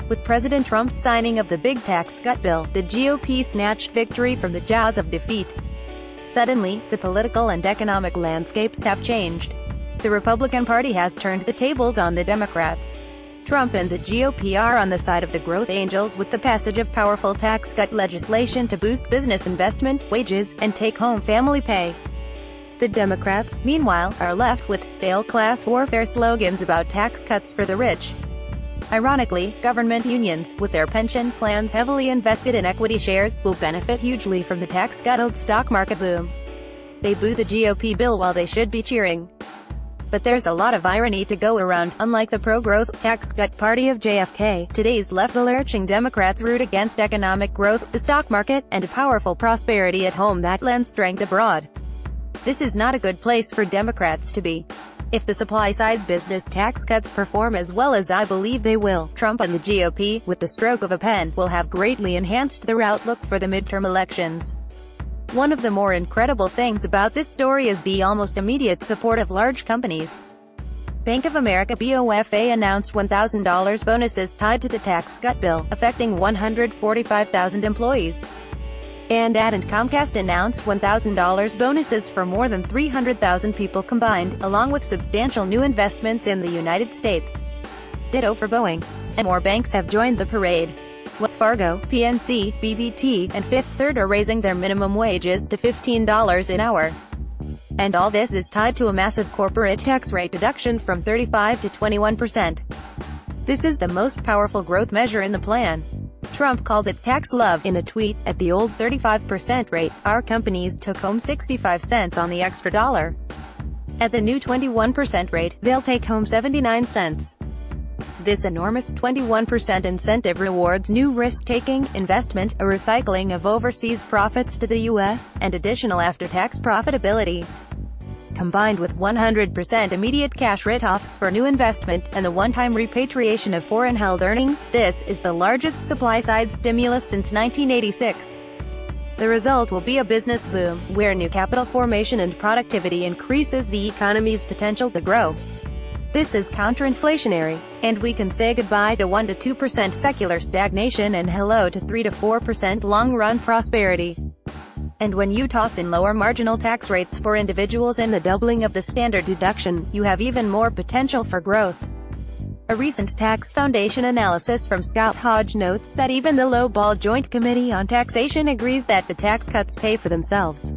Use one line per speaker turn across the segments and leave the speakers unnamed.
With President Trump's signing of the big tax cut bill, the GOP snatched victory from the jaws of defeat. Suddenly, the political and economic landscapes have changed. The Republican Party has turned the tables on the Democrats. Trump and the GOP are on the side of the growth angels with the passage of powerful tax cut legislation to boost business investment, wages, and take-home family pay. The Democrats, meanwhile, are left with stale class warfare slogans about tax cuts for the rich. Ironically, government unions, with their pension plans heavily invested in equity shares, will benefit hugely from the tax-scuttled stock market boom. They boo the GOP bill while they should be cheering. But there's a lot of irony to go around. Unlike the pro-growth, tax-cut party of JFK, today's left-lurching Democrats root against economic growth, the stock market, and powerful prosperity at home that lends strength abroad. This is not a good place for Democrats to be. If the supply-side business tax cuts perform as well as I believe they will, Trump and the GOP, with the stroke of a pen, will have greatly enhanced their outlook for the midterm elections. One of the more incredible things about this story is the almost immediate support of large companies. Bank of America (BOFA) announced $1,000 bonuses tied to the tax cut bill, affecting 145,000 employees. And Comcast announced $1,000 bonuses for more than 300,000 people combined, along with substantial new investments in the United States. Ditto for Boeing. And more banks have joined the parade. Wells Fargo, PNC, BB&T, and Fifth Third are raising their minimum wages to $15 an hour. And all this is tied to a massive corporate tax rate deduction from 35% to 21%. This is the most powerful growth measure in the plan. Trump called it tax love in a tweet. At the old 35% rate, our companies took home 65 cents on the extra dollar. At the new 21% rate, they'll take home 79 cents. This enormous 21% incentive rewards new risk-taking, investment, a recycling of overseas profits to the U.S., and additional after-tax profitability. Combined with 100% immediate cash write-offs for new investment, and the one-time repatriation of foreign-held earnings, this is the largest supply-side stimulus since 1986. The result will be a business boom, where new capital formation and productivity increases the economy's potential to grow. This is counter-inflationary, and we can say goodbye to 1 to 2% secular stagnation and hello to 3 to 4% long-run prosperity. And when you toss in lower marginal tax rates for individuals and the doubling of the standard deduction, you have even more potential for growth. A recent Tax Foundation analysis from Scott Hodge notes that even the low-ball Joint Committee on Taxation agrees that the tax cuts pay for themselves.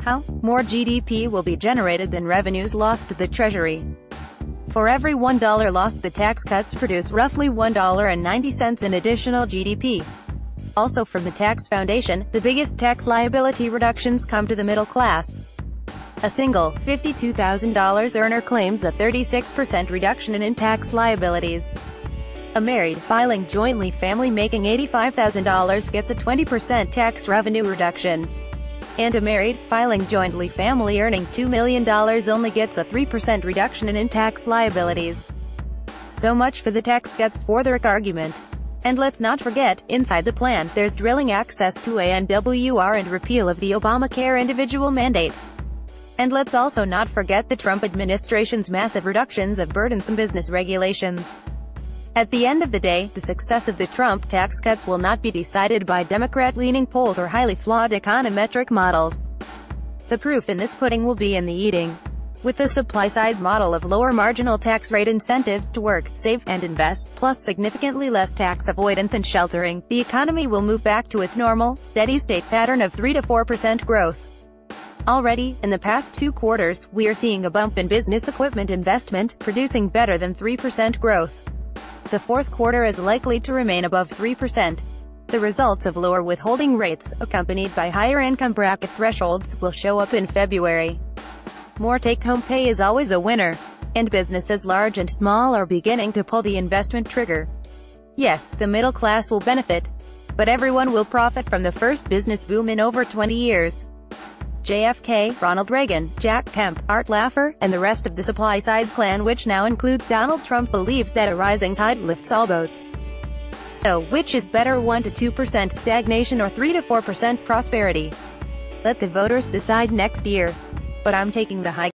How? More GDP will be generated than revenues lost to the Treasury. For every $1 lost, the tax cuts produce roughly $1.90 in additional GDP. Also from the Tax Foundation, the biggest tax liability reductions come to the middle class. A single $52,000 earner claims a 36% reduction in tax liabilities. A married, filing jointly family making $85,000 gets a 20% tax revenue reduction. And a married, filing jointly family earning $2 million only gets a 3% reduction in tax liabilities. So much for the tax cuts for the argument. And let's not forget, inside the plan, there's drilling access to ANWR and repeal of the Obamacare individual mandate. And let's also not forget the Trump administration's massive reductions of burdensome business regulations. At the end of the day, the success of the Trump tax cuts will not be decided by Democrat-leaning polls or highly flawed econometric models. The proof in this pudding will be in the eating. With the supply-side model of lower marginal tax rate incentives to work, save, and invest, plus significantly less tax avoidance and sheltering, the economy will move back to its normal, steady-state pattern of 3 to 4% growth. Already, in the past 2 quarters, we are seeing a bump in business equipment investment, producing better than 3% growth. The fourth quarter is likely to remain above 3%. The results of lower withholding rates, accompanied by higher income bracket thresholds, will show up in February. More take-home pay is always a winner. And businesses large and small are beginning to pull the investment trigger. Yes, the middle class will benefit. But everyone will profit from the first business boom in over 20 years. JFK, Ronald Reagan, Jack Kemp, Art Laffer, and the rest of the supply-side clan, which now includes Donald Trump, believes that a rising tide lifts all boats. So, which is better, 1 to 2% stagnation or 3 to 4% prosperity? Let the voters decide next year. But I'm taking the high